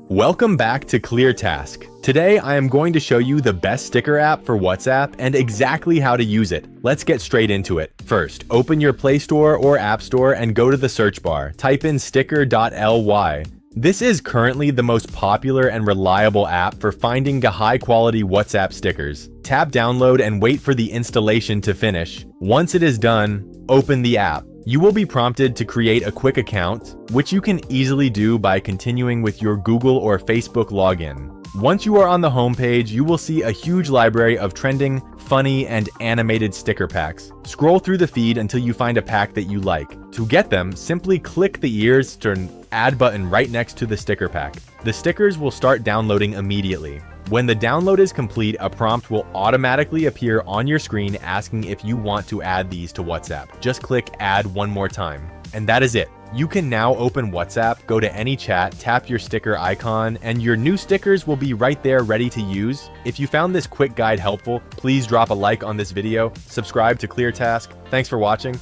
Welcome back to ClearTask. Today I am going to show you the best sticker app for WhatsApp and exactly how to use it. Let's get straight into it. First, open your Play Store or App Store and go to the search bar. Type in sticker.ly. This is currently the most popular and reliable app for finding high-quality WhatsApp stickers. Tap download and wait for the installation to finish. Once it is done, open the app. You will be prompted to create a quick account, which you can easily do by continuing with your Google or Facebook login. Once you are on the homepage, you will see a huge library of trending, funny, and animated sticker packs. Scroll through the feed until you find a pack that you like. To get them, simply click the ears to add button right next to the sticker pack. The stickers will start downloading immediately. When the download is complete, a prompt will automatically appear on your screen asking if you want to add these to WhatsApp. Just click add one more time. And that is it. You can now open WhatsApp, go to any chat, tap your sticker icon, and your new stickers will be right there ready to use. If you found this quick guide helpful, please drop a like on this video, subscribe to ClearTask. Thanks for watching.